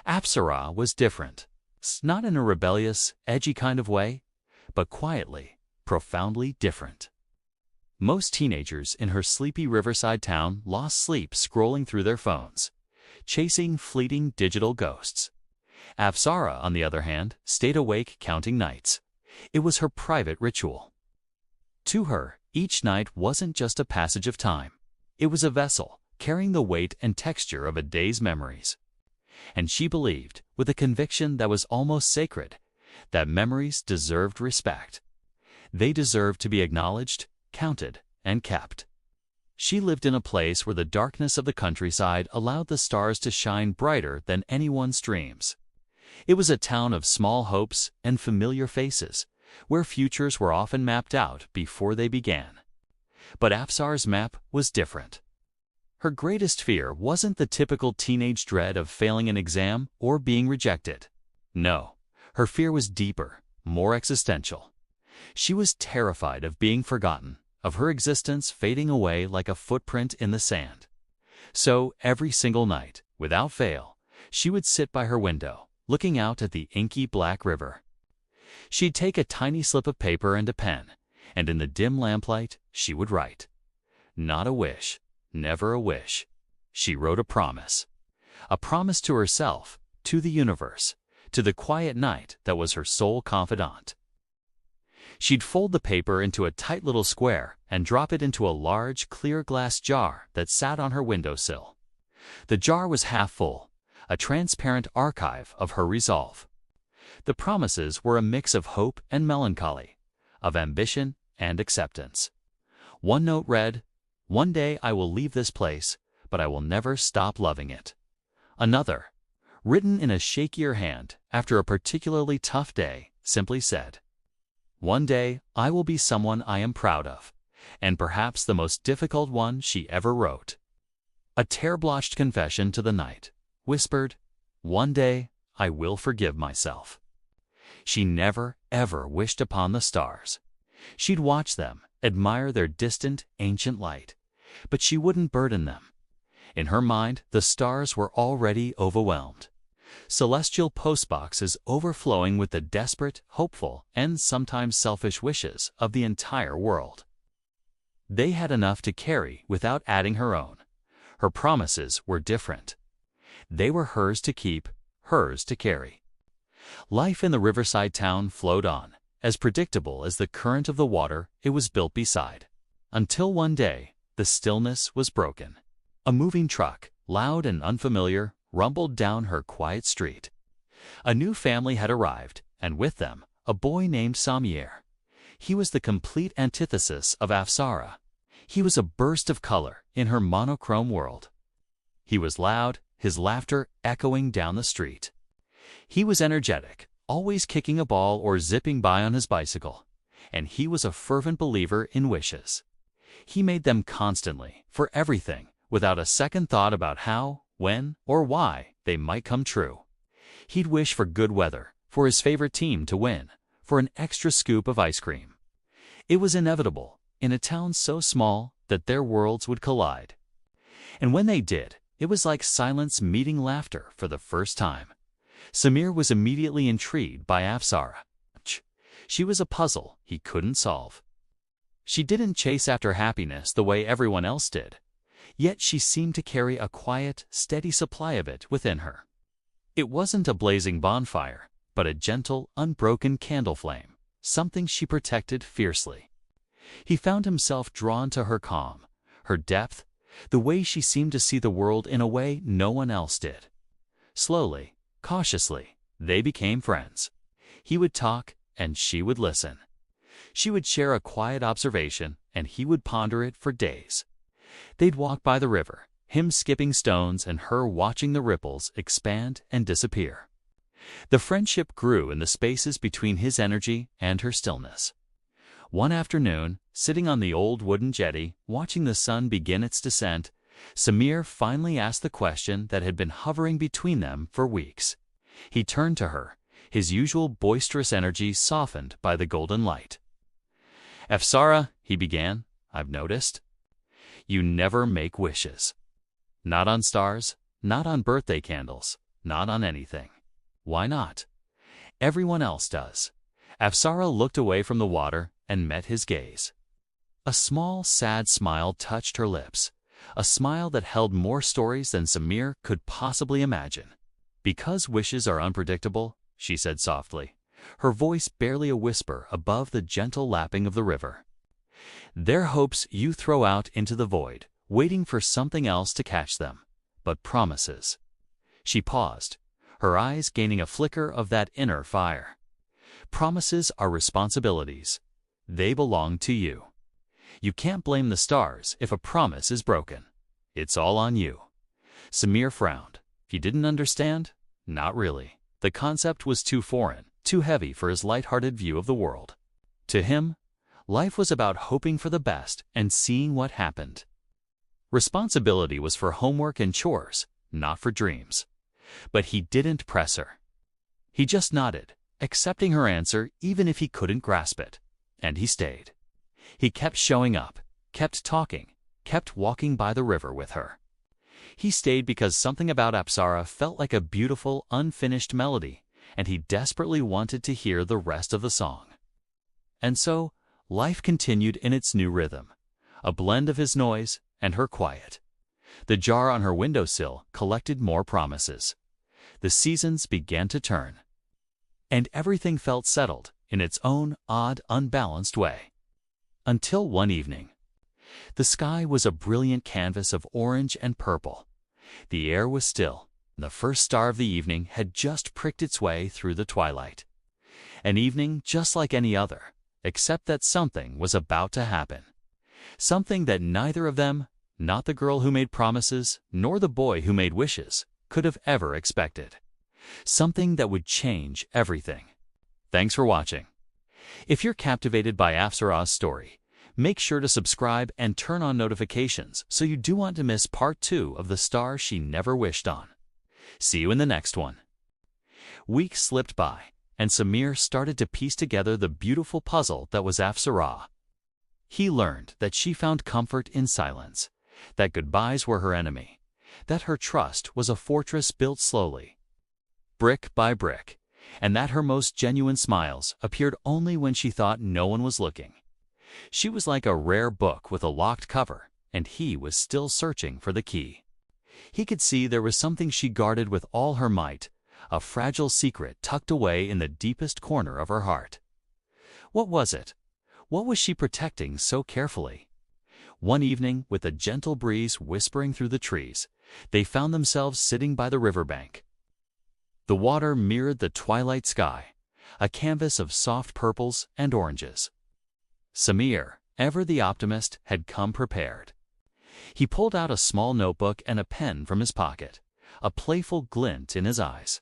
Apsara was different. Not in a rebellious, edgy kind of way, but quietly, profoundly different. Most teenagers in her sleepy riverside town lost sleep scrolling through their phones, chasing fleeting digital ghosts. Apsara, on the other hand, stayed awake counting nights. It was her private ritual. To her, each night wasn't just a passage of time. It was a vessel, carrying the weight and texture of a day's memories. And she believed, with a conviction that was almost sacred, that memories deserved respect. They deserved to be acknowledged, counted, and kept. She lived in a place where the darkness of the countryside allowed the stars to shine brighter than anyone's dreams. It was a town of small hopes and familiar faces, where futures were often mapped out before they began. But Apsara's map was different. Her greatest fear wasn't the typical teenage dread of failing an exam or being rejected. No, her fear was deeper, more existential. She was terrified of being forgotten, of her existence fading away like a footprint in the sand. So, every single night, without fail, she would sit by her window, looking out at the inky black river. She'd take a tiny slip of paper and a pen, and in the dim lamplight, she would write. Not a wish, never a wish. She wrote a promise to herself, to the universe, to the quiet night that was her sole confidant. She'd fold the paper into a tight little square and drop it into a large, clear glass jar that sat on her windowsill. The jar was half full, a transparent archive of her resolve. The promises were a mix of hope and melancholy, of ambition and acceptance. One note read, "One day I will leave this place, but I will never stop loving it." Another, written in a shakier hand after a particularly tough day, simply said, "One day I will be someone I am proud of," and perhaps the most difficult one she ever wrote. A tear-blotched confession to the night, whispered, "One day I will forgive myself." She never, ever wished upon the stars. She'd watch them, admire their distant, ancient light, but she wouldn't burden them. In her mind, the stars were already overwhelmed. Celestial postboxes overflowing with the desperate, hopeful, and sometimes selfish wishes of the entire world. They had enough to carry without adding her own. Her promises were different. They were hers to keep, hers to carry. Life in the riverside town flowed on, as predictable as the current of the water it was built beside. Until one day, the stillness was broken. A moving truck, loud and unfamiliar, rumbled down her quiet street. A new family had arrived, and with them, a boy named Samir. He was the complete antithesis of Apsara. He was a burst of color in her monochrome world. He was loud, his laughter echoing down the street. He was energetic, always kicking a ball or zipping by on his bicycle, and he was a fervent believer in wishes. He made them constantly, for everything, without a second thought about how, when, or why they might come true. He'd wish for good weather, for his favorite team to win, for an extra scoop of ice cream. It was inevitable, in a town so small that their worlds would collide. And when they did, it was like silence meeting laughter for the first time. Samir was immediately intrigued by Apsara. She was a puzzle he couldn't solve. She didn't chase after happiness the way everyone else did, yet she seemed to carry a quiet, steady supply of it within her. It wasn't a blazing bonfire, but a gentle, unbroken candle flame, something she protected fiercely. He found himself drawn to her calm, her depth, the way she seemed to see the world in a way no one else did. Slowly, cautiously, they became friends. He would talk, and she would listen. She would share a quiet observation, and he would ponder it for days. They'd walk by the river, him skipping stones and her watching the ripples expand and disappear. The friendship grew in the spaces between his energy and her stillness. One afternoon, sitting on the old wooden jetty, watching the sun begin its descent, Samir finally asked the question that had been hovering between them for weeks. He turned to her, his usual boisterous energy softened by the golden light. "Apsara," he began, "I've noticed. You never make wishes. Not on stars, not on birthday candles, not on anything. Why not? Everyone else does. Apsara looked away from the water and met his gaze. A small, sad smile touched her lips, a smile that held more stories than Samir could possibly imagine. "Because wishes are unpredictable," she said softly, her voice barely a whisper above the gentle lapping of the river. "They're hopes you throw out into the void, waiting for something else to catch them. But promises." She paused, her eyes gaining a flicker of that inner fire. "Promises are responsibilities. They belong to you. You can't blame the stars if a promise is broken. It's all on you." Samir frowned. He didn't understand? Not really. The concept was too foreign, too heavy for his light-hearted view of the world. To him, life was about hoping for the best and seeing what happened. Responsibility was for homework and chores, not for dreams. But he didn't press her. He just nodded, accepting her answer even if he couldn't grasp it. And he stayed. He kept showing up, kept talking, kept walking by the river with her. He stayed because something about Apsara felt like a beautiful, unfinished melody, and he desperately wanted to hear the rest of the song. And so, life continued in its new rhythm, a blend of his noise and her quiet. The jar on her windowsill collected more promises. The seasons began to turn. And everything felt settled in its own odd, unbalanced way. Until one evening. The sky was a brilliant canvas of orange and purple. The air was still. The first star of the evening had just pricked its way through the twilight. An evening just like any other, except that something was about to happen. Something that neither of them, not the girl who made promises, nor the boy who made wishes, could have ever expected. Something that would change everything. Thanks for watching. If you're captivated by Apsara's story, make sure to subscribe and turn on notifications so you don't want to miss part 2 of the star she never wished on. See you in the next one. Weeks slipped by, and Samir started to piece together the beautiful puzzle that was Apsara. He learned that she found comfort in silence, that goodbyes were her enemy, that her trust was a fortress built slowly, brick by brick, and that her most genuine smiles appeared only when she thought no one was looking. She was like a rare book with a locked cover, and he was still searching for the key. He could see there was something she guarded with all her might, a fragile secret tucked away in the deepest corner of her heart. What was it? What was she protecting so carefully? One evening, with a gentle breeze whispering through the trees, they found themselves sitting by the riverbank. The water mirrored the twilight sky, a canvas of soft purples and oranges. Samir, ever the optimist, had come prepared. He pulled out a small notebook and a pen from his pocket, a playful glint in his eyes.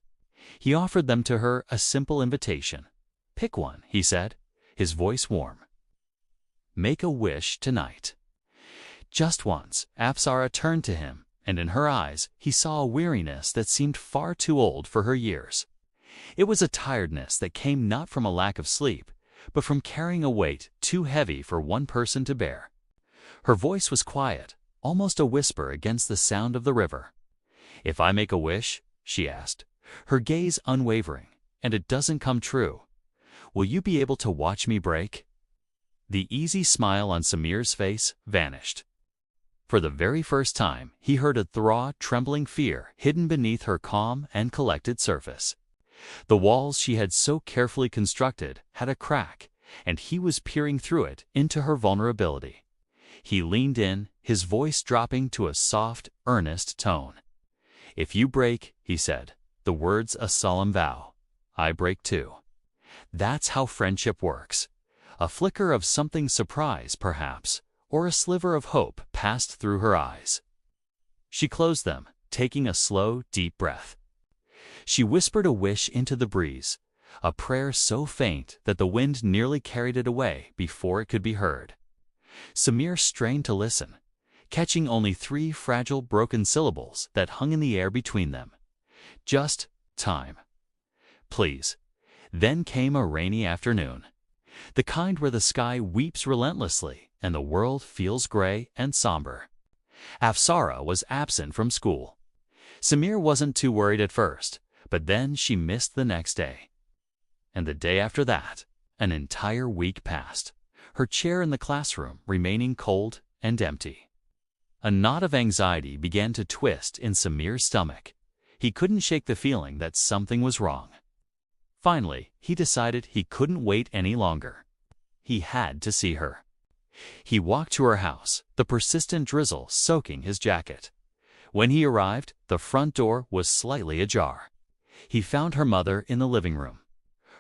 He offered them to her, a simple invitation. "Pick one," he said, his voice warm. "Make a wish tonight." Just once, Apsara turned to him, and in her eyes he saw a weariness that seemed far too old for her years. It was a tiredness that came not from a lack of sleep, but from carrying a weight too heavy for one person to bear. Her voice was quiet, almost a whisper against the sound of the river. "If I make a wish," she asked, her gaze unwavering, "and it doesn't come true, will you be able to watch me break?" The easy smile on Samir's face vanished. For the very first time, he heard a raw, trembling fear hidden beneath her calm and collected surface. The walls she had so carefully constructed had a crack, and he was peering through it into her vulnerability. He leaned in, his voice dropping to a soft, earnest tone. "If you break," he said, the words a solemn vow, "I break too." That's how friendship works. A flicker of something surprise, perhaps, or a sliver of hope passed through her eyes. She closed them, taking a slow, deep breath. She whispered a wish into the breeze, a prayer so faint that the wind nearly carried it away before it could be heard. Samir strained to listen, catching only 3 fragile, broken syllables that hung in the air between them. Just time. Please. Then came a rainy afternoon, the kind where the sky weeps relentlessly and the world feels gray and somber. Apsara was absent from school. Samir wasn't too worried at first, but then she missed the next day. And the day after that, an entire week passed, her chair in the classroom remaining cold and empty. A knot of anxiety began to twist in Samir's stomach. He couldn't shake the feeling that something was wrong. Finally, he decided he couldn't wait any longer. He had to see her. He walked to her house, the persistent drizzle soaking his jacket. When he arrived, the front door was slightly ajar. He found her mother in the living room.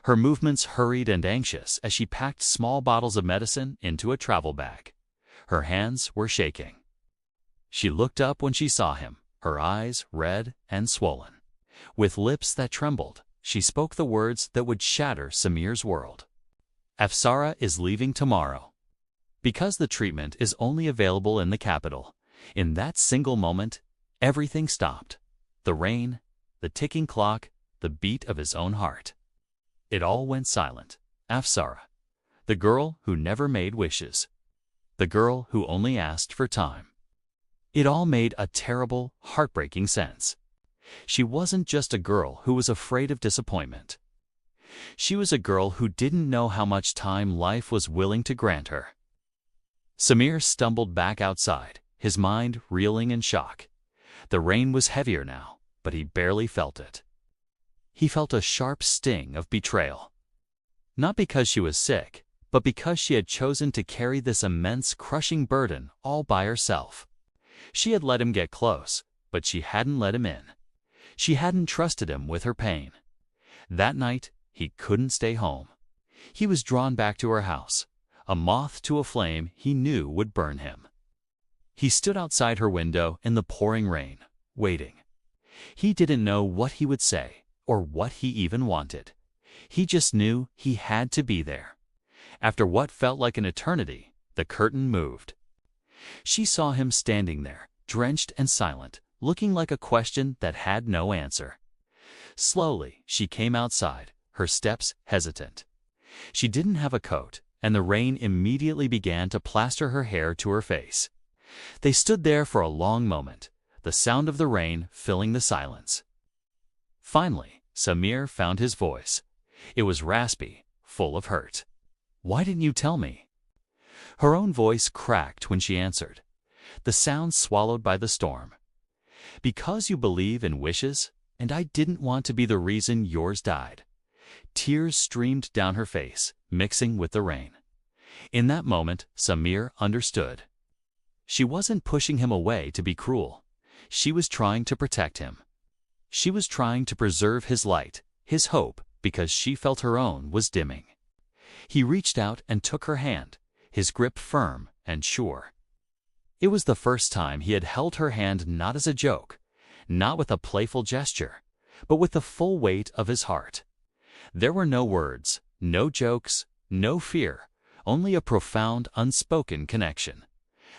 Her movements hurried and anxious as she packed small bottles of medicine into a travel bag. Her hands were shaking. She looked up when she saw him, her eyes red and swollen. With lips that trembled, she spoke the words that would shatter Samir's world. Afsara is leaving tomorrow. Because the treatment is only available in the capital, in that single moment, everything stopped. The rain, the ticking clock, the beat of his own heart. It all went silent. Afsara, the girl who never made wishes. The girl who only asked for time. It all made a terrible, heartbreaking sense. She wasn't just a girl who was afraid of disappointment. She was a girl who didn't know how much time life was willing to grant her. Samir stumbled back outside, his mind reeling in shock. The rain was heavier now, but he barely felt it. He felt a sharp sting of betrayal. Not because she was sick, but because she had chosen to carry this immense, crushing burden all by herself. She had let him get close, but she hadn't let him in. She hadn't trusted him with her pain. That night, he couldn't stay home. He was drawn back to her house, a moth to a flame he knew would burn him. He stood outside her window in the pouring rain, waiting. He didn't know what he would say, or what he even wanted. He just knew he had to be there. After what felt like an eternity, the curtain moved. She saw him standing there, drenched and silent, looking like a question that had no answer. Slowly, she came outside, her steps hesitant. She didn't have a coat, and the rain immediately began to plaster her hair to her face. They stood there for a long moment, the sound of the rain filling the silence. Finally, Samir found his voice. It was raspy, full of hurt. "Why didn't you tell me?" Her own voice cracked when she answered, the sound swallowed by the storm. "Because you believe in wishes, and I didn't want to be the reason yours died." Tears streamed down her face, mixing with the rain. In that moment, Samir understood. She wasn't pushing him away to be cruel. She was trying to protect him. She was trying to preserve his light, his hope, because she felt her own was dimming. He reached out and took her hand, his grip firm and sure. It was the first time he had held her hand not as a joke, not with a playful gesture, but with the full weight of his heart. There were no words, no jokes, no fear, only a profound, unspoken connection.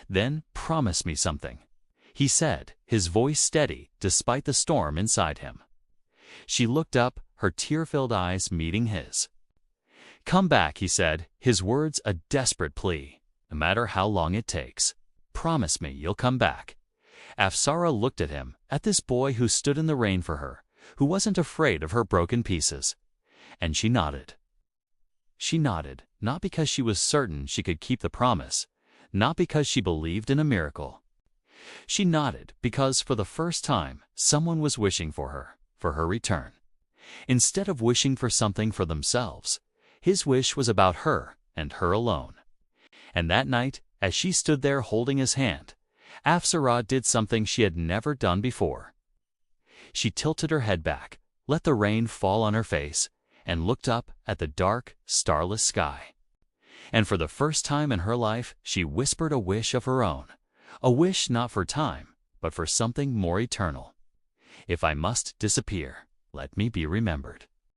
"Then promise me something," he said, his voice steady despite the storm inside him. She looked up, her tear-filled eyes meeting his. "Come back," he said, his words a desperate plea. "No matter how long it takes. Promise me you'll come back." Afsara looked at him, at this boy who stood in the rain for her, who wasn't afraid of her broken pieces. And she nodded. She nodded, not because she was certain she could keep the promise, not because she believed in a miracle. She nodded because for the first time, someone was wishing for her return. Instead of wishing for something for themselves, his wish was about her and her alone. And that night, as she stood there holding his hand, Afsara did something she had never done before. She tilted her head back, let the rain fall on her face, and looked up at the dark, starless sky. And for the first time in her life, she whispered a wish of her own, a wish not for time, but for something more eternal. "If I must disappear, let me be remembered."